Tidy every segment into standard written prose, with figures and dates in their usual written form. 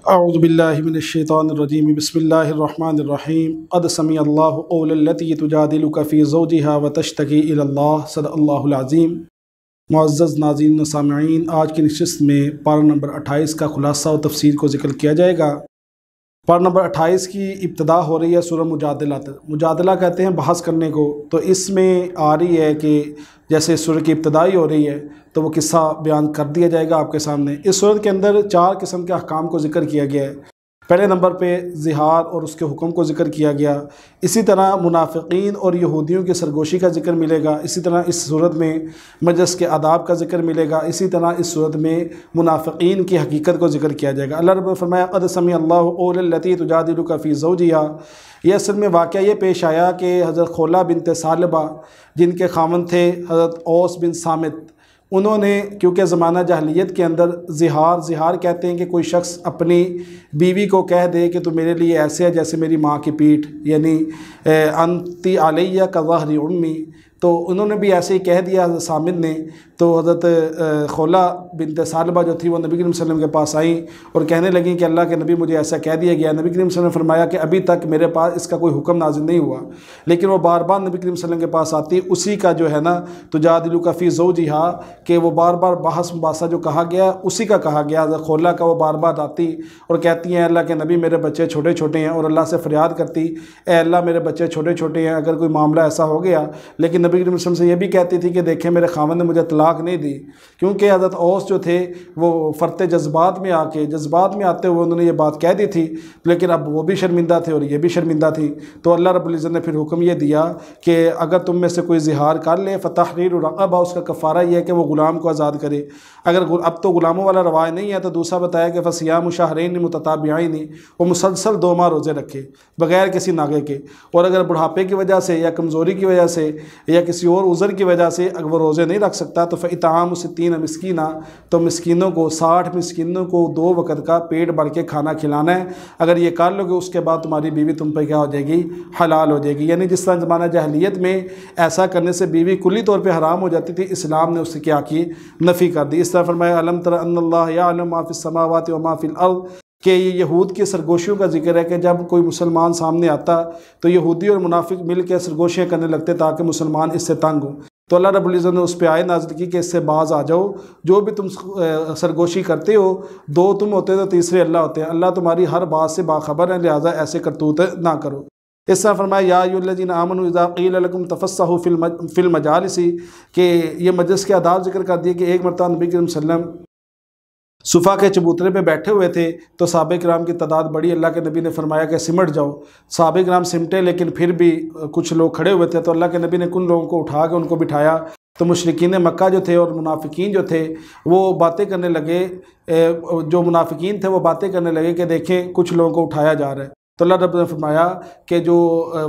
अऊज़ुबिल्लाहि मिनश्शैतानिर्रजीम बिस्मिल्लाहिर्रहमानिर्रहीम क़द समिअल्लाहु क़ौलल्लती तुजादिलुका फ़ी ज़ौजिहा व तश्तकी इलल्लाह सदक़ल्लाहुल अज़ीम। मुअज़्ज़ज़ नाज़रीन व सामिईन, आज की नशिस्त में पारा नंबर 28 का खुलासा और तफसीर को ज़िक्र किया जाएगा। पारा नंबर 28 की इब्तिदा हो रही है सूरह मुजादिला तक। मुजादिला कहते हैं बहस करने को। तो इसमें आ रही है कि जैसे सूरह की इब्तिदाई हो रही है तो वो किस्सा बयान कर दिया जाएगा आपके सामने। इस सूरत के अंदर 4 किस्म के अहकाम को ज़िक्र किया गया है। पहले नंबर पे ज़िहार और उसके हुक्म को ज़िक्र किया गया। इसी तरह मुनाफिकीन और यहूदियों की सरगोशी का ज़िक्र मिलेगा। इसी तरह इस सूरत में मजलिस के आदाब का ज़िक्र मिलेगा। इसी तरह इस सूरत में मुनाफिकीन की हकीकत को ज़िक्र किया जाएगा। अल्लाह रब्बुल ने फरमाया क़द समिअल्लाहु क़ौलल्लती तुजादिलुका फ़ी ज़ौजिहा। यह असल में वाक़या ये पेश आया कि हज़रत खौला बिनत सालबा जिनके खामन थे हज़रत औस बिन सामित, उन्होंने क्योंकि ज़माना जहलियत के अंदर ज़िहार कहते हैं कि कोई शख्स अपनी बीवी को कह दे कि तू मेरे लिए ऐसे है जैसे मेरी माँ की पीठ, यानी अंती अलैया का ज़हरी उम्मी। तो उन्होंने भी ऐसे ही कह दिया हज़रत सामिद ने। तो हज़रत खौला बिनत सालबा जो थी वो नबी करीम सल्लल्लाहु अलैहि वसल्लम के पास आई और कहने लगी कि अल्लाह के नबी मुझे ऐसा कह दिया गया। नबी करीम सल्लल्लाहु अलैहि वसल्लम ने फरमाया कि अभी तक मेरे पास इसका कोई हुक्म नाज़िल नहीं हुआ, लेकिन वो बार बार नबी करीम सल्लल्लाहु अलैहि वसल्लम के पास आती। उसी का जो है ना तुजादिलुका फ़ी ज़ौजिहा कि वो बार बार बहस मुबासा जो कहा गया उसी का कहा गया। हज़रत खौला का वो बार बार आती और कहती हैं अल्लाह के नबी मेरे बच्चे छोटे छोटे हैं, और अल्लाह से फ़रियाद करती ए अल्लाह मेरे बच्चे छोटे छोटे हैं, अगर कोई मामला ऐसा हो गया। लेकिन नबी करीम से ये भी कहती थी कि देखें मेरे खामन ने मुझे तलाक नहीं दी, क्योंकि हज़रत औस जो थे वो फ़रते जज्बात में आते हुए उन्होंने ये बात कह दी थी। लेकिन अब वो भी शर्मिंदा थे और ये भी शर्मिंदा थी। तो अल्लाह रब्बुल इज़्ज़त ने फिर हुक्म ये दिया कि अगर तुम में से कोई ज़िहार कर ले फ़तहरीरु रक़बा, उसका कफ़ारा ये है कि वो ग़ुलाम को आज़ाद करे। अगर अब तो ग़ुलामों वाला रवाज नहीं है, तो दूसरा बताया कि फ़सियामु शहरैनि मुतताबिअैनि, वो मुसलसल 2 माह रोज़े रखे बग़ैर किसी नागे के। और अगर बुढ़ापे की वजह से या कमज़ोरी की वजह से या किसी और उज़र की वजह से अगर वो रोज़े नहीं रख सकता तो फ़इतामु 60 मिस्कीना, तो मिस्कीनों को 60 मिस्कीनों को 2 वक़्त का पेट भर के खाना खिलाना है। अगर ये कर लोगे उसके बाद तुम्हारी बीवी तुम पर क्या हो जाएगी, हलाल हो जाएगी। यानी जिस तरह ज़माना जहलियत में ऐसा करने से बीवी कुल्ली तौर पर हराम हो जाती थी, इस्लाम ने उससे क्या की, नफ़ी कर दी। इस तरह फरमाया अलम तरा अन्नल्लाह यअलमु मा फ़िस समावाति व मा फ़िल अर्ज़, कि ये यहूद की सरगोशियों का जिक्र है कि जब कोई मुसलमान सामने आता तो यहूदी और मुनाफिक मिल के सरगोशियाँ करने लगते ताकि मुसलमान इससे तंग हों। तो अल्लाह रब्बुल इज़्ज़त ने उस पर आयत नाज़िल की कि इससे बाज आ जाओ, जो भी तुम सरगोशी करते हो 2 तुम होते हो तो तीसरे अल्लाह होते हैं, अल्लाह तुम्हारी हर बात से बाखबर है, लिहाजा ऐसे करतूत ना करो। इस तरह फरमाया या अय्युहल्लज़ीना आमनू इज़ा क़ील लकुम तफ़स्सहू फ़िल मजालिसी, कि ये मजलिस के आदाब जिक्र कर दिए कि एक मरतबा नबी करीम सल्लल्लाहु अलैहि वसल्लम सुफ़ा के चबूतरे पे बैठे हुए थे तो सहाबा किराम की तादाद बड़ी। अल्लाह के नबी ने फरमाया कि सिमट जाओ। सहाबा किराम सिमटे, लेकिन फिर भी कुछ लोग खड़े हुए थे। तो अल्लाह के नबी ने उन लोगों को उठा के उनको बिठाया। तो मुशरिकीन मक्का जो थे और मुनाफिकीन जो थे वो बातें करने लगे, जो मुनाफिकीन थे वो बातें करने लगे कि देखें कुछ लोगों को उठाया जा रहा है। तो अल्लाह रब्बुल ने फरमाया कि जो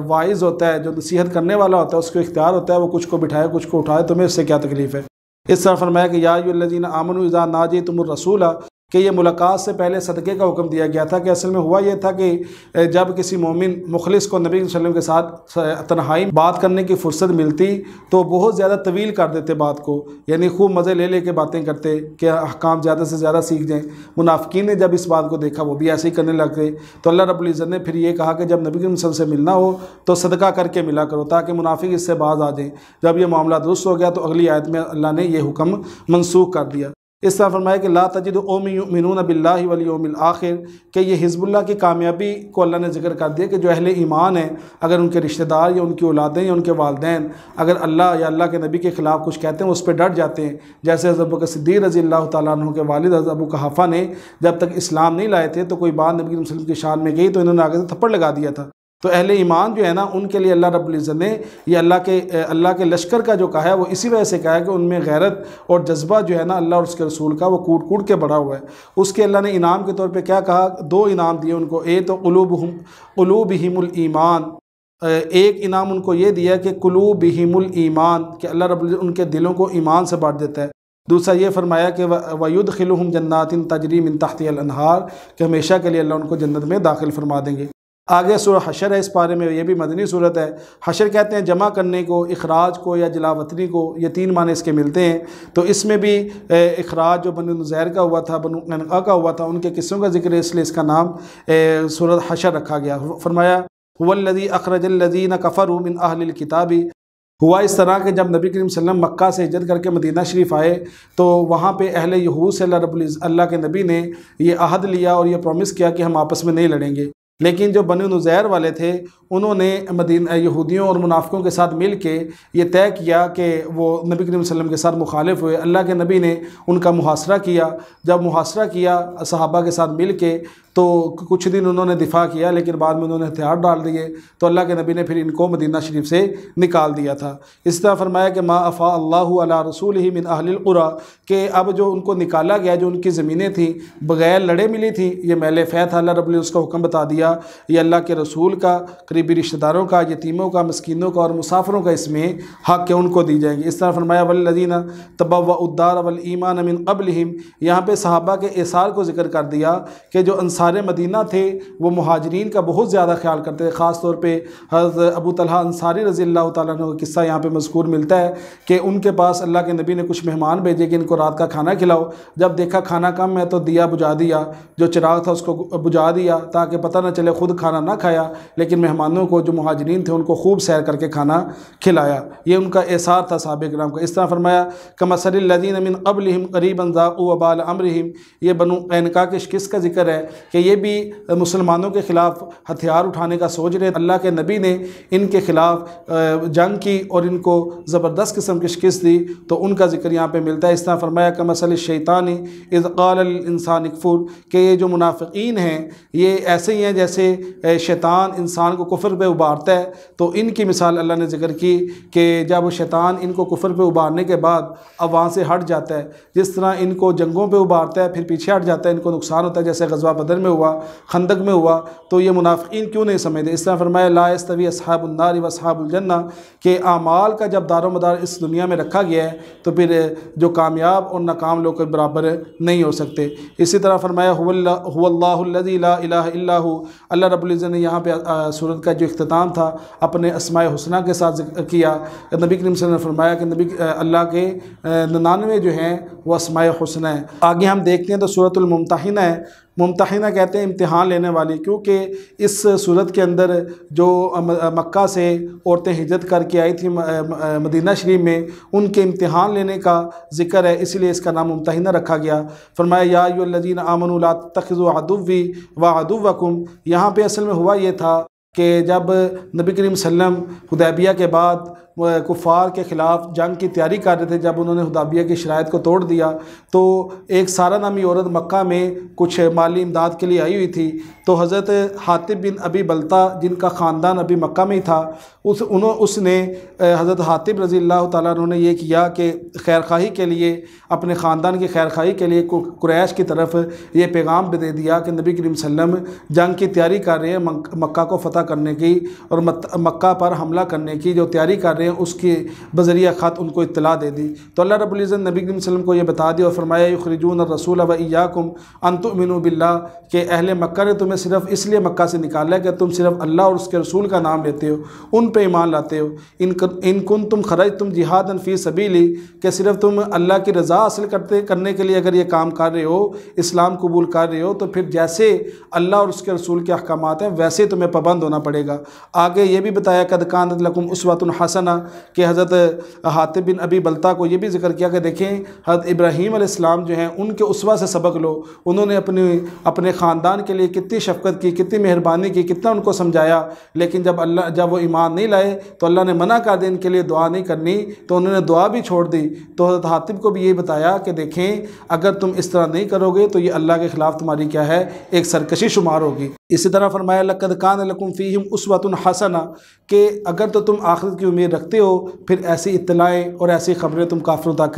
वाइज़ होता है, जो नसीहत करने वाला होता है, उसको इख्तियार होता है वो कुछ को बिठाए कुछ को उठाए, तुम्हें इससे क्या तकलीफ़ है। इस तरह फरमाया कि या अय्युहल्लज़ीना आमनू इज़ा नाजैतुमुर रसूला, कि ये मुलाकात से पहले सदक़े का हुक्म दिया गया था। कि असल में हुआ ये था कि जब किसी मोमिन मुखलिस को नबी सल्लल्लाहु अलैहि वसल्लम के साथ तन्हाई बात करने की फ़ुर्सत मिलती तो बहुत ज़्यादा तवील कर देते बात को, यानी खूब मज़े ले लेके बातें करते कि अहकाम ज़्यादा से ज़्यादा सीख जाएँ। मुनाफिकीन ने जब इस बात को देखा वो भी ऐसे ही करने लग गए। तो अल्लाह रब्बुल इज़्ज़त ने फिर ये कहा कि जब नबी सल्लल्लाहु अलैहि वसल्लम से मिलना हो तो सदका करके मिला करो ताकि मुनाफिक इससे बाज आ जाएँ। जब ये मामला दुरुस्त हो गया तो अगली आयत में अल्लाह ने यह हुक्म मनसूख कर दिया। इस तरह फरमाया कि ला तजिदु कौमन युमिनूना बिल्लाहि वल यौमिल आखिर, कि ये हिज़्बुल्लाह की कामयाबी को अल्लाह ने जिक्र कर दिया कि जो अहले ईमान है, अगर उनके रिश्तेदार या उनकी औलादें या उनके वालिदैन अगर अल्लाह या अल्लाह के नबी के ख़िलाफ़ कुछ कहते हैं उस पर डट जाते हैं। जैसे हज़रत अबू बकर सिद्दीक़ रज़ी अल्लाह तआला अन्हु के वालिद हज़रत अबू कुहाफ़ा ने जब तक इस्लाम नहीं लाए थे तो कोई बात नबी सल्लल्लाहु अलैहि वसल्लम की शान में गई तो इन्होंने आगे से थप्पड़ लगा दिया था। तो अहले ईमान जो है ना उनके लिए अल्लाह रब्बुल इज़्ज़त ने ये अल्लाह के लश्कर का जो कहा है वो इसी वजह से कहा है कि उनमें गैरत और जज्बा जो है ना अल्लाह और उसके रसूल का वो कूट कूट के बढ़ा हुआ है। उसके अल्लाह ने इनाम के तौर पे क्या कहा, 2 इनाम दिए उनको। एक तो क़ुलूबिहिमुल ईमान, एक इनाम उनको ये दिया कि क़ुलूबिहिमुल ईमान, कि अल्लाह रब्बुल इज़्ज़त उनके दिलों को ईमान से भर देता है। दूसरा ये फरमाया कि वयुदखिलुहुम जन्नातिन तजरी मिन तहतिहल अनहार, कि हमेशा के लिए अल्लाह उनको जन्नत में दाखिल फरमा देंगे। आगे सूरह हशर है, इस पारे में, ये भी मदनी सूरत है। हशर कहते हैं जमा करने को, इखराज को या जलावतनी को, ये तीन माने इसके मिलते हैं। तो इसमें भी इखराज जो बनु नुज़ैर का हुआ था, बनु क़ैनुक़ा का हुआ था, उनके किस्सों का जिक्र है, इसलिए इसका नाम सूरत हशर रखा गया। फरमाया हुवल्लज़ी अख़रजल्लज़ीना कफ़रू मिन अहलिल किताबी। हुआ इस तरह कि जब नबी करीम सल्लल्लाहु अलैहि वसल्लम मक्का से हिजरत करके मदीना शरीफ आए तो वहाँ पे अहले यहूद से अल्लाह के नबी ने ये अहद लिया और ये प्रॉमिस किया कि हम आपस में नहीं लड़ेंगे। लेकिन जो बनु नुज़ैर वाले थे उन्होंने मदीना यहूदियों और मुनाफिकों के साथ मिल के ये तय किया कि वो नबी करीम सल्लल्लाहु अलैहि वसल्लम के साथ मुखालिफ हुए। अल्लाह के नबी ने उनका मुहासरा किया। जब मुहासरा किया सहाबा के साद मिल के तो कुछ दिन उन्होंने दिफा किया, लेकिन बाद में उन्होंने हथियार डाल दिए तो अल्लाह के नबी ने फिर इनको मदीना शरीफ से निकाल दिया था। इस तरह फरमाया कि मा अफ़ा अल्लाहु अला रसूलिही मिन अहलिल क़ुरा, कि अब जो उनको निकाला गया, जो उनकी ज़मीनें थी बग़ैर लड़े मिली थी, ये महल फ़ै था, अल्लाह रब्बुल ने उसका हुक्म बता दिया, ये अल्लाह के रसूल का, करीबी रिश्तेदारों का, यतीमों का, मस्कीनों का और मुसाफिरों का इसमें हक़ के उनको दी जाएंगी। इस तरह फरमाया वल्लज़ीना तबव्वउद्दार वल ईमान मिन क़ब्लिहिम, यहाँ पर सहाबा के एसार को ज़िक्र कर दिया कि जो अंसार मदीना थे वो मुहाजिरीन का बहुत ज़्यादा ख्याल करते थे। ख़ास तौर पे हज़रत अबू तलहा अंसारी रज़ी अल्लाह तआला अन्हु का किस्सा यहाँ पे मज़कूर मिलता है कि उनके पास अल्लाह के नबी ने कुछ मेहमान भेजे कि इनको रात का खाना खिलाओ। जब देखा खाना कम है तो दिया बुझा दिया, जो चिराग था उसको बुझा दिया ताकि पता न चले, खुद खाना ना खाया लेकिन मेहमानों को, जो मुहाजिरीन थे, उनको खूब सैर करके खाना खिलाया। ये उनका एसार था सहाबा किराम का। इस तरह फरमाया कमसलिल लज़ीना मिन क़ब्लिहिम क़रीबन ज़ाक़ू वबाल अम्रिहिम, ये बनु क़ैनुक़ा के किस्से का जिक्र है कि ये भी मुसलमानों के ख़िलाफ़ हथियार उठाने का सोच रहे। अल्लाह के नबी ने इनके ख़िलाफ़ जंग की और इनको ज़बरदस्त किस्म की शिकस्त दी, तो उनका जिक्र यहाँ पे मिलता है। इस तरह फरमाया कमसल शैतानी इज़ क़ाल इंसान इकफुर, कि ये जो मुनाफ़िकीन हैं ये ऐसे ही हैं जैसे शैतान इंसान को कुफ्र पे उबारता है। तो इनकी मिसाल अल्लाह ने जिक्र की कि जब शैतान इनको कुफ्र पे उबारने के बाद अब वहाँ से हट जाता है, जिस तरह इनको जंगों पे उबारता है फिर पीछे हट जाता है, इनको नुकसान होता है, जैसे ग़ज़वा बदर में हुआ, खंदक में हुआ। तो ये मुनाफ़िकीन क्यों नहीं समझते। इस तरह फरमाया ला यस्तवी अस्हाबुन नार व अस्हाबुल जन्ना, के आमाल का जब दारोमदार इस दुनिया में रखा गया है तो फिर जो कामयाब और नाकाम लोग बराबर नहीं हो सकते। इसी तरह फरमाया हुवल्लाहुल्लज़ी ला इलाहा इल्ला हु, अल्लाह रब्बुल इज़्ज़त ने यहाँ पे सूरत का जो इख्तिताम था अपने अस्माए हुस्ना के साथ किया। नबी करीम सल्लल्लाहु अलैहि वसल्लम ने फरमाया कि नबी अल्लाह के 99 जो हैं वो अस्माए हुस्ना है। आगे हम देखते हैं तो सूरतुल मुम्तहिना है। मुम्तहिना कहते हैं इम्तिहान लेने वाली, क्योंकि इस सूरत के अंदर जो मक्का से औरतें हिजरत करके आई थी मदीना शरीफ में, उनके इम्तिहान लेने का जिक्र है, इसलिए इसका नाम मुम्तहिना रखा गया। फरमाया या अय्युहल्लज़ीना आमनू ला तत्तखिज़ू अदुव्वी व अदुव्वकुम। यहाँ पे असल में हुआ ये था कि जब नबी करीम सल्लम हुदैबिया के बाद कुफ़ार के ख़िलाफ़ जंग की तैयारी कर रहे थे, जब उन्होंने हुदैबिया की शराइत को तोड़ दिया तो एक सारा नामी औरत मक्का में कुछ माली इमदाद के लिए आई हुई थी। तो हज़रत हातिब बिन अबी बल्ता, जिनका ख़ानदान अभी मक्का में ही था, उसने हज़रत हातिब रज़ी अल्लाह तआला अन्हु ने ये किया कि खैरखाही के लिए, अपने ख़ानदान की खैरखाही के लिए कुरैश की तरफ ये पैगाम दे दिया कि नबी करीम सल्लम जंग की तैयारी कर रहे हैं, मक्का को फ़तह करने की और मक्का पर हमला करने की जो तैयारी कर रहे हैं, उसके बज़रिया ख़त उनको इत्तला दे दी। तो अल्लाह रब्बुल इज़्ज़त नबी करीम सल्लम को ये बता दिया और फरमाया युख़रिजून रसूल व इय्याकुम अन तुमिनू बिल्लाह, कि अहले मक्का ने तुम्हें सिर्फ इसलिए मक्का से निकाला है कि तुम सिर्फ अल्लाह और उसके रसूल का नाम लेते हो, उन पे ईमान लाते हो। इन कुंतुम खरजतुम जिहादन फ़ी सबीली, कि सिर्फ तुम अल्लाह की रज़ा हासिल करने के लिए अगर ये काम कर रहे हो, इस्लाम कबूल कर रहे हो, तो फिर जैसे अल्लाह और उसके रसूल के अहकामात हैं वैसे तुम्हें पाबंद होना पड़ेगा। आगे ये भी बताया कद कानत लकुम उस्वतुन हसना, कि हज़रत हातिब बिन अबी बल्ता को ये भी जिक्र किया कि देखें हज़रत इब्राहीम अलैहिस्सलाम जो हैं उनके उस्वा से सबक लो। उन्होंने अपने ख़ानदान के लिए कितनी शफ़क़त की, कितनी मेहरबानी की, कितना उनको समझाया, लेकिन जब वो ईमान नहीं लाए तो अल्लाह ने मना कर दिया इनके लिए दुआ नहीं करनी, तो उन्होंने दुआ भी छोड़ दी। तो हज़रत हातिब को भी ये बताया कि देखें अगर तुम इस तरह नहीं करोगे तो ये अल्लाह के ख़िलाफ़ तुम्हारी क्या है, एक सरकशी शुमार होगी। इसी तरह फरमाया लक़द कान लकुम फ़ीहिम उस्वतुन हसना, कि अगर तो तुम आखिरत की उम्मीद रखते हो फिर ऐसी इत्तलाएँ और ऐसी ख़बरें तुम काफिरों तक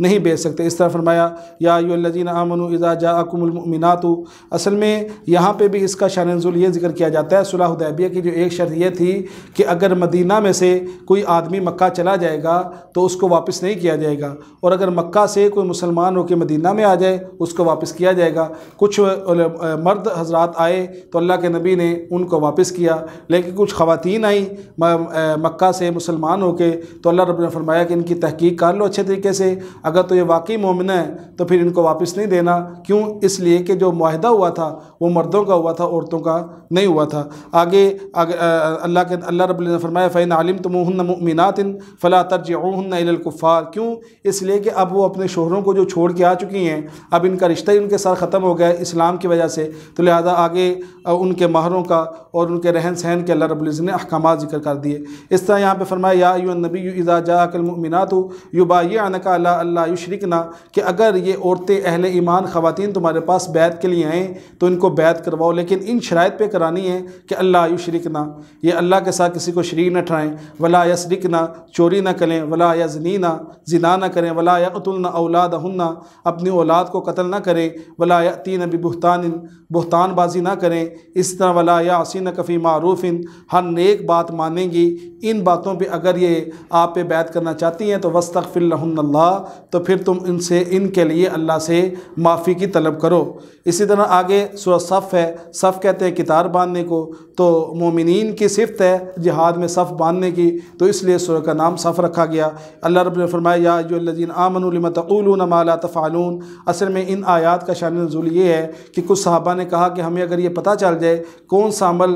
नहीं भेज सकते। इस तरह फरमाया या अय्युहल्लज़ीना आमनू इज़ा जाअकुमुल मुमिनातु, असल में यहाँ पे भी इसका शान नुज़ूल ये जिक्र किया जाता है। सुलह हुदैबिया की जो एक शर्त ये थी कि अगर मदीना में से कोई आदमी मक्का चला जाएगा तो उसको वापस नहीं किया जाएगा, और अगर मक्का से कोई मुसलमान होकर मदीना में आ जाए उसको वापस किया जाएगा। कुछ मर्द हजरात आए तो अल्लाह के नबी ने उनको वापस किया। लेकिन कुछ ख़वातीन आई मक्का से मुसलमान होके, तो अल्लाह रब्बुल ने फरमाया कि इनकी तहकीक कर लो अच्छे तरीके से, अगर तो ये वाकई मोमिन है तो फिर इनको वापस नहीं देना। क्यों? इसलिए कि जो मुआहदा हुआ था वो मर्दों का हुआ था, औरतों का नहीं हुआ था। आगे अल्लाह रब्बुल ने फरमाया फ़इन अलिमतमुहुन्ना मुमिनातिन फ़ला तर्जिऊहुन्ना इलल कुफ़्फ़ार। क्यों? इसलिए कि अब वो अपने शोहरों को जो छोड़ के आ चुकी हैं, अब इनका रिश्ता ही उनके साथ ख़त्म हो गया है इस्लाम की वजह से, तो लिहाजा आगे उनके महरों का और उनके रहन सहन के अल्लाह रब्बुल इज़्ज़त ने अहकामात ज़िक्र कर दिए। इस तरह यहाँ पे फरमाया या अय्युहन नबिय्यु इज़ा जाअकल मुमिनातु युबाय्यअनका अला अल्ला युशरिकना, कि अगर ये औरतें अहले ईमान ख़वातीन तुम्हारे पास बैत के लिए आएँ तो इनको बैत करवाओ, लेकिन इन शराइत पे करानी है कि अल्ला युशरिकना, ये अल्लाह के साथ किसी को शरीक न ठहराएँ, वला यसरिकना, चोरी न करें, वला यज़नीना, ज़िना न करें, वला यक़तुलना औलादहुन्ना, अपनी औलाद को कत्ल न करें, वला यअतीना बिबुहतानिन, बुहतानबाजी ना करें, इस तरह वला यासीन कफ़ी मारूफ़िन, हर नेक बात मानेंगी। इन बातों पे अगर ये आप पे बैत करना चाहती हैं तो वस्तग़फ़िर लहुन्नल्लाह, तो फिर तुम इनसे इनके लिए अल्लाह से माफ़ी की तलब करो। इसी तरह आगे सूरह सफ़ है, सफ़ कहते हैं कितार बांधने को, तो मोमिनीन की सिफ़त है जिहाद में सफ़ बांधने की, तो इसलिए सूरह का नाम सफ़ रखा गया। अल्लाह रब्बुल ने फरमाया या अय्युहल्लज़ीना आमनू लिमा तक़ूलूना मा ला तफ़अलून। असल में इन आयात का शान नुज़ूल ये है कि कुछ सहाबा ने कहा कि हमें अगर ये पता चल जाए कौन सा अमल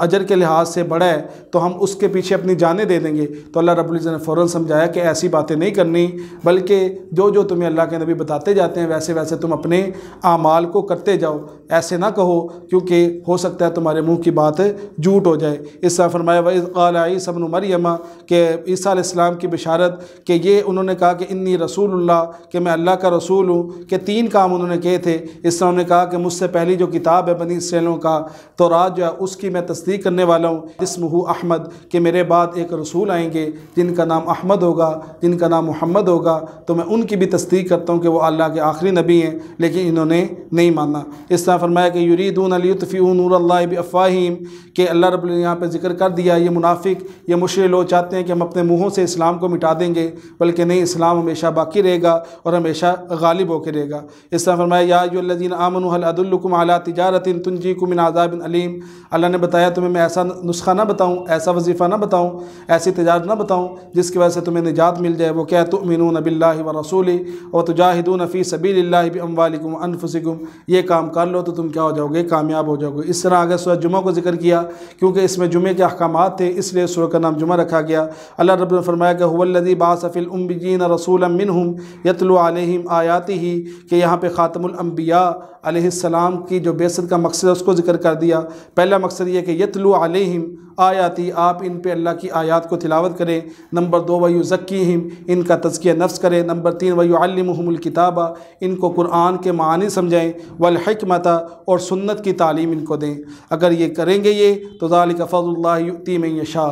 अजर के लिहाज से बड़ा है तो हम उसके पीछे अपनी जानें दे देंगे। तो अल्लाह रब्बुल इज़्ज़त ने फ़ौरन समझाया कि ऐसी बातें नहीं करनी, बल्कि जो जो तुम्हें अल्लाह के नबी बताते जाते हैं वैसे वैसे तुम अपने आमाल को करते जाओ, ऐसे ना कहो क्योंकि हो सकता है तुम्हारे मुँह की बात झूठ हो जाए। इस तरह फरमाया वइज़ क़ाल ईसा इब्नु मरियम, के ईसा अलैहिस्सलाम की बिशारत कि ये उन्होंने कहा कि इन्नी रसूलुल्लाह, कि मैं अल्लाह का रसूल हूँ, कि 3 काम उन्होंने किए थे। इस तरह उन्होंने कहा कि मुझसे पहली जो किताब है बनी इसराइलों का तौरात जो है उसकी मैं तस्दीक करने वाला हूँ, इस्मुहु अहमद, कि मेरे बाद एक रसूल आएंगे जिनका नाम अहमद होगा, जिनका नाम मोहम्मद होगा, तो मैं उनकी भी तस्दीक करता हूँ कि वो अल्लाह के आखिरी नबी हैं, लेकिन इन्होंने नहीं माना। इस तरह फरमाया कि युरीदून लियुत्फ़िऊ नूरल्लाहि बिअफ़वाहिहिम, कि अल्लाह रब्बुल ने यहाँ पर जिक्र कर दिया ये मुनाफिक, ये मुशरिक लोग चाहते हैं कि हम अपने मुँहों से इस्लाम को मिटा देंगे, बल्कि नहीं, इस्लाम हमेशा बाकी रहेगा और हमेशा गालिब होकर रहेगा। इस तरह फरमाया या अय्युहल्लज़ीना आमनू हल अदुल्लुकुम अला तिजारतिन तुंजीकुम मिन अज़ाबिन अलीम। अल्लाह ने बताया तुम्हें मैं ऐसा नुस्खा ना बताऊँ, ऐसा वजीफ़ा ना बताऊँ, ऐसी तिजारत ना बताऊँ जिसकी वजह से तुम्हें निजात मिल जाए। वो क्या? तुमिनून बिल्लाहि व रसूलिही व तुजाहिदून फ़ी सबीलिल्लाहि बिअम्वालिकुम व अनफुसिकुम। ये काम कर लो तो तुम क्या हो जाओगे? कामयाब हो जाओगे। इस तरह आगे सूरह जुमा को जिक्र किया क्योंकि इसमें जुमे के अहकामात थे, इसलिए सूरह का नाम जुमा रखा गया। अल्लाह रब्बुल ने फरमाया कि हुवल्लज़ी बअस फ़िल उम्मिय्यीन रसूलन मिनहुम यतलू अलैहिम आयातिही, कि यहाँ पे ख़ातमुल अंबिया अलैहिस्सलाम की जो बेअसत का मकसद है उसको ज़िक्र कर दिया। पहला मकसद ये कि यतलू अलैहिम आयाती, आप इन पे अल्लाह की आयात को तिलावत करें। नंबर 2 वयुज़क्कीहिम, इनका तज़किया नफ्स करें। नंबर 3 वयुअल्लिमुहुमुल किताबा, इनको कुरान के मानी समझाएँ, वल हिकमता, और सुन्नत की तालीम इनको दें। अगर ये करेंगे ये तो ज़ालिका फ़ज़्लुल्लाहि युअती मन यशा।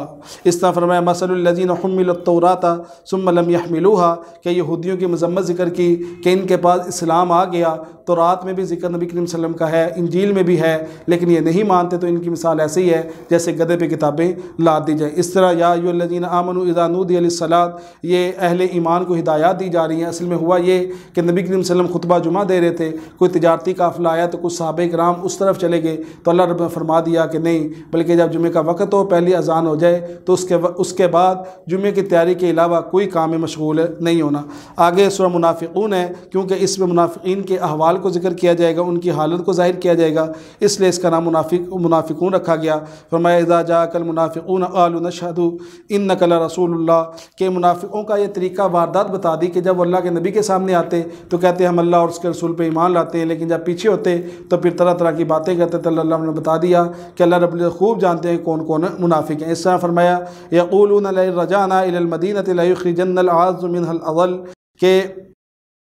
इस तरह फरमाया मसलुल लज़ीना हुम्मिलुत तौराता सुम्मा लम यहमिलूहा, कि यहूदियों की मज़म्मत ज़िक्र की कि इनके पास इस्लाम आ गया, तौरात में भी ज़िक्र नबी करीम सल्लल्लाहु अलैहि वसल्लम का है, इंजील में भी है, लेकिन ये नहीं मानते, तो इनकी मिसाल ऐसे ही है जैसे गधे पे किताबें लाद दी जाए। इस तरह या अय्युहल्लज़ीना आमनू इज़ा नूदिया लिस्सलात, ये अहले ईमान को हिदायत दी जा रही हैं। असल में हुआ ये कि नबी करीम सल्लल्लाहु अलैहि वसल्लम खुतबा जुमा दे रहे थे, कोई तिजारती काफ़िला आया तो कुछ सहाबा किराम उस तरफ चले गए, तो अल्लाह रब्बुल ने फरमा दिया कि नहीं, बल्कि जब जुमे का वक़्त हो, पहली अजान हो जाए तो उसके बाद जुमे की तैयारी के अलावा कोई काम में मशगूल नहीं होना। आगे सूरह मुनाफिकून है क्योंकि इसमें मुनाफिकीन के अहवाल को जिक्र किया जाएगा, उनकी हालत को ज़ाहिर किया जाएगा, इसलिए इसका नाम मुनाफिकून रखा गया। फरमाया इज़ा जाअकल मुनाफिकून क़ालू नशहदु इन्नका लरसूलुल्लाह, के मुनाफिकों का ये तरीका वारदात बता दी कि जब अल्लाह के नबी के सामने आते तो कहते हम अल्लाह और उसके रसूल पे ईमान लाते हैं, लेकिन जब पीछे होते तो फिर तरह तरह की बातें करते। तो अल्लाह ने बता दिया कि अल्लाह रब्बुल इज़्ज़त खूब जानते हैं कौन कौन मुनाफिक हैं। इस तरह फरमाया यक़ूलूना लइन रजाना इलल मदीनति लयुख़रिजन्नल अअज़्ज़ु मिनहल अज़ल, के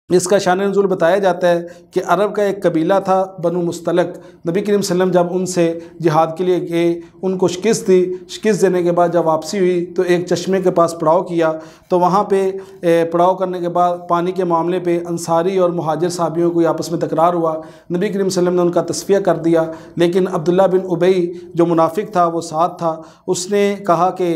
इसका शान नुज़ूल बताया जाता है कि अरब का एक कबीला था बनु मुस्तलक। नबी करीम सल्लल्लाहु अलैहि वसल्लम जब उनसे जिहाद के लिए गए, उनको शिकस्त दी, शिकस्त देने के बाद जब वापसी हुई तो एक चश्मे के पास पड़ाव किया, तो वहाँ पे पड़ाव करने के बाद पानी के मामले पे अंसारी और मुहाजिर साहबियों को आपस में तकरार हुआ। नबी करीम सल्लल्लाहु अलैहि वसल्लम ने उनका तस्फिया कर दिया, लेकिन अब्दुल्ला बिन उबई जो मुनाफिक था वो साथ था, उसने कहा कि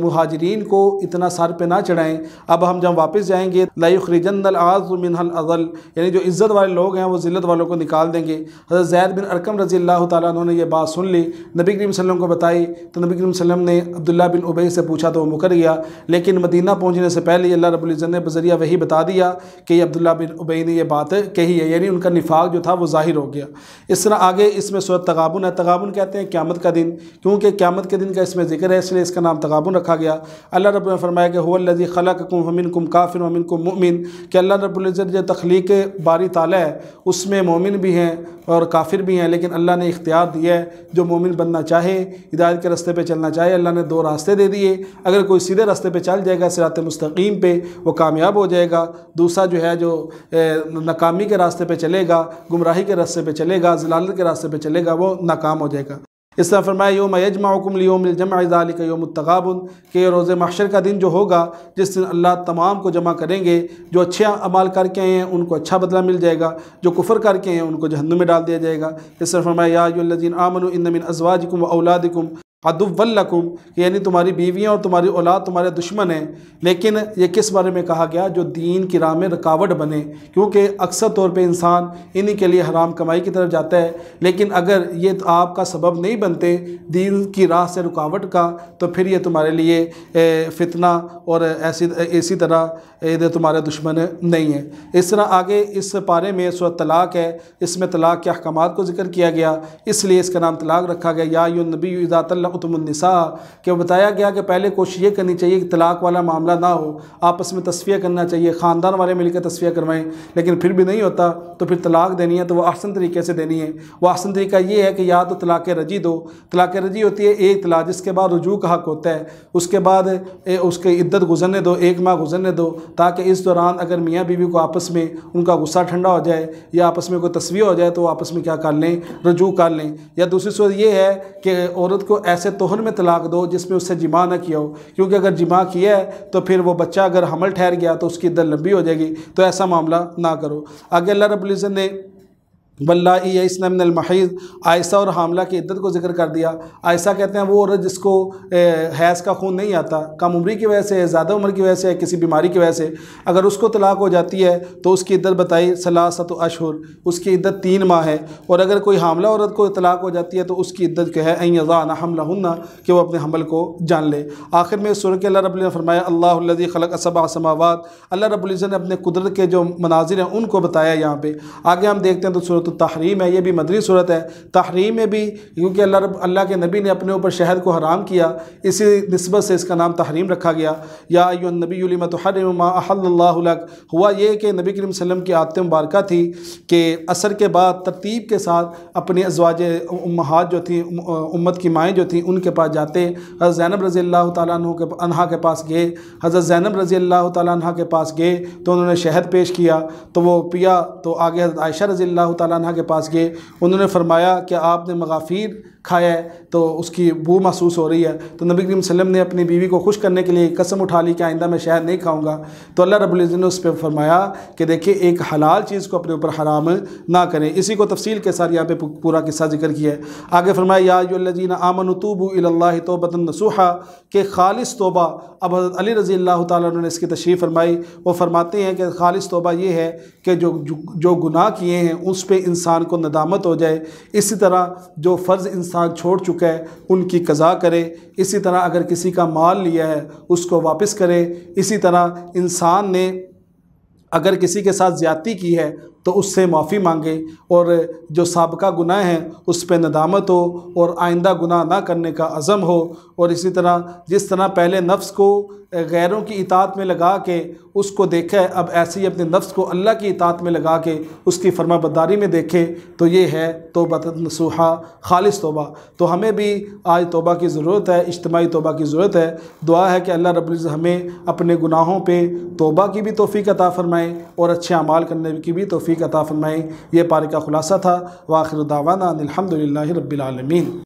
मुहाजिरीन को इतना सर पे ना चढ़ाएँ, अब हम जब वापस जाएँगे ला युख़रिजन्नल युखरिजुल आज़्ज़ु मिनल अज़ल, यानी जो इज़्ज़त वाले लोग हैं वो ज़िल्लत वालों को निकाल देंगे। हज़रत ज़ैद बिन अरकम रज़ी अल्लाह तआला अन्हु ने ये बात सुन ली, नबी करीम सल्लल्लाहु अलैहि वसल्लम को बताई, तो नबी करीम सल्लल्लाहु अलैहि वसल्लम ने अब्दुल्लाह बिन उबई से पूछा तो वो मुकर गया। लेकिन मदीना पहुँचने से पहले अल्लाह रब्बुल इज़्ज़त ने बज़रिया वही बता दिया कि अब्दुल्लाह बिन उबई ने ये बात कही है, यानी उनका निफाक जो था वो ज़ाहिर हो गया। इस तरह आगे इसमें सूरत तगाबुन है। तगाबुन कहते हैं क़यामत का दिन, क्योंकि क़यामत के दिन का इसमें ज़िक्र है इसलिए इसका नाम तगाबुन रखा गया। अल्लाह रब्बुल ने फरमाया कि हुवल्लज़ी खलक़कुम फमिनकुम काफ़िर व मिनकुम मुमिन, कि अल्लाह रब्बुल इज़्ज़त जो तख्लीक़ बारी ताला है उसमें मोमिन भी हैं और काफिर भी हैं, लेकिन अल्लाह ने इख्तियार दिया है जो मोमिन बनना चाहे, हिदायत के रास्ते पे चलना चाहे, अल्लाह ने दो रास्ते दे दिए। अगर कोई सीधे रास्ते पे चल जाएगा सिरात मुस्तकीम पे वो कामयाब हो जाएगा। दूसरा जो है जो नाकामी के रास्ते पे चलेगा, गुमराही के रास्ते पे चलेगा, ज़लालत के रास्ते पे चलेगा, वो नाकाम हो जाएगा। इस तरह फरमाया यौम यजमउकुम लियौमिल जमअ ज़ालिका यौमुत तगाबुन, कि रोज़ महशर का दिन जो होगा जिस दिन अल्लाह तमाम को जमा करेंगे, जो अच्छे अमाल करके आए हैं उनको अच्छा बदला मिल जाएगा, जो कुफ़र करके हैं उनको जहन्नुम में डाल दिया जाएगा। इस तरह फरमाया या अय्युहल्लज़ीना आमनू इन्न मिन अज़वाजिकुम व औलादिकुम अदुव्वल लकुम, यानी तुम्हारी बीवियाँ और तुम्हारी औलाद तुम्हारे दुश्मन हैं। लेकिन ये किस बारे में कहा गया? जो दीन की राह में रुकावट बने, क्योंकि अक्सर तौर पे इंसान इन्हीं के लिए हराम कमाई की तरफ जाता है। लेकिन अगर ये तो आपका सबब नहीं बनते दीन की राह से रुकावट का, तो फिर ये तुम्हारे लिए फितना और ऐसी तरह ये तुम्हारे दुश्मन नहीं है। इस तरह आगे इस पारे में सूरत तलाक़ है, इसमें तलाक़ के अहकामात को जिक्र किया गया, इसलिए इसका नाम तलाक़ रखा गया। या अय्युहन नबी इज़ा तल्लक़्तुमुन्निसा, कि बताया गया कि पहले कोशिश ये करनी चाहिए कि तलाक़ वाला मामला ना हो, आपस में तस्फिया करना चाहिए, ख़ानदान वाले मिलकर तस्फिया करवाएं। लेकिन फिर भी नहीं होता तो फिर तलाक़ देनी है तो वह अहसन तरीके से देनी है। वह अहसन तरीका ये है कि या तो तलाक़ रजी दो। तलाक़ रजी होती है एक तलाक़ जिसके बाद रुजू का हक़ होता है, उसके बाद उसके इद्दत गुजरने दो, 1 माह गुजरने दो, ताकि इस दौरान अगर मियाँ बीवी को आपस में उनका गुस्सा ठंडा हो जाए या आपस में कोई तस्वीर हो जाए तो आपस में क्या कर लें, रुजू कर लें। या दूसरी सूरत ये है कि औरत को ऐसे तोहर में तलाक़ दो जिसमें उससे जिमा न किया हो, क्योंकि अगर जिमा किया है तो फिर वो बच्चा अगर हमल ठहर गया तो उसकी इद्दत लंबी हो जाएगी, तो ऐसा मामला ना करो। आगे अल्लाह रब्बुल इज़्ज़त ने वल्लाही यइस्न मिनल महीज़, आयसा और हामला की इद्दत को जिक्र कर दिया। आयसा कहते हैं वो औरत जिसको हैज़ का खून नहीं आता, कम उम्री की वजह से, ज़्यादा उम्र की वजह से, किसी बीमारी की वजह से, अगर उसको तलाक़ हो जाती है तो उसकी इद्दत बताई सलासतु अशहुर, उसकी इद्दत 3 माह है। और अगर कोई हामला औरत को तलाक़ हो जाती है तो उसकी इद्दत क्या है, अन यज़अना हम्लहुन्ना, कि वो अपने हमल को जान ले। आखिर में सूरह के अल्लाह रब्बुल ने फरमाया अल्लाहुल्लज़ी खलक़ सबअ समावात, अल्लाह रब्बुल इज़्ज़त ने अपने कुदरत के जो मनाज़िर हैं उनको बताया यहाँ पे। आगे हम देखते हैं तो सूरत तहरीम है, ये भी मदनी सूरत है। तहरीम में भी क्योंकि अल्लाह के नबी ने अपने ऊपर शहद को हराम किया, इसी निस्बत से इसका नाम तहरीम रखा गया। या अय्युहन नबिय्यु लिमा तुहर्रिमु मा अहल्लल्लाहु लक, हुआ ये कि नबी करीम सल्लल्लाहु अलैहि वसल्लम की आदत मुबारका थी कि असर के बाद तरतीब के साथ अपनी अज़वाजे उम्महात जो थी, उम्मत की माएँ जो थी उनके पास जाते। हज़रत ज़ैनब रज़ी अल्लाह तआला अन्हा के पास गए, हज़रत ज़ैनब रज़ी अल्लाह तआला अन्हा के पास गए तो उन्होंने शहद पेश किया तो वो पिया। तो आगे हज़रत आयशा रज़ी अल्लाह तआला अन्हा के पास गए, उन्होंने फरमाया कि आपने मगाफिर खाया है तो उसकी बू महसूस हो रही है। तो नबी करीम सल्लल्लाहु अलैहि वसल्लम ने अपनी बीवी को खुश करने के लिए कसम उठा ली कि आइंदा मैं शहद नहीं खाऊंगा। तो अल्लाह रब्बुल इज़्ज़त ने उस पर फरमाया कि देखिए एक हलाल चीज़ को अपने ऊपर हराम ना करें। इसी को तफसील के साथ यहाँ पे पूरा किस्सा जिक्र किया है। आगे फरमाया या अय्युहल्लज़ीना आमनू तूबू इलल्लाहि तौबतन नसूहा, के खालिस तौबा। अब हज़रत अली रज़ी अल्लाह तआला अन्हु ने इसकी तशरीफ़ फरमाई, वो फरमाते हैं कि खालिस तौबा ये है कि जो गुनाह किए हैं उस पर इंसान को नदामत हो जाए। इसी तरह जो फ़र्ज़ इंसान छोड़ चुका है उनकी कज़ा करे। इसी तरह अगर किसी का माल लिया है उसको वापस करे। इसी तरह इंसान ने अगर किसी के साथ ज़्यादती की है तो उससे माफ़ी मांगे और जो साबका गुनाह है उस पर नदामत हो और आइंदा गुनाह ना करने का अज़म हो। और इसी तरह जिस तरह पहले नफ्स को गैरों की इताअत में लगा के उसको देखा है, अब ऐसे ही अपने नफ्स को अल्लाह की इताअत में लगा के उसकी फरमाबरदारी में देखे, तो ये है तौबतन नसूहा, खालिस तौबा। तो हमें भी आज तौबा की ज़रूरत है, इज्तिमाई तौबा की ज़रूरत है। दुआ है कि अल्लाह रब्बुल इज़्ज़त हमें अपने गुनाहों पे तौबा की भी तौफ़ीक़ अता फ़रमाएँ और अच्छे अमाल करने की भी तौफ़ीक़ अता फ़रमाएँ। ये पारे का खुलासा था। व आखिर दावाना अनिल हम्दुलिल्लाहि रब्बिल आलमीन।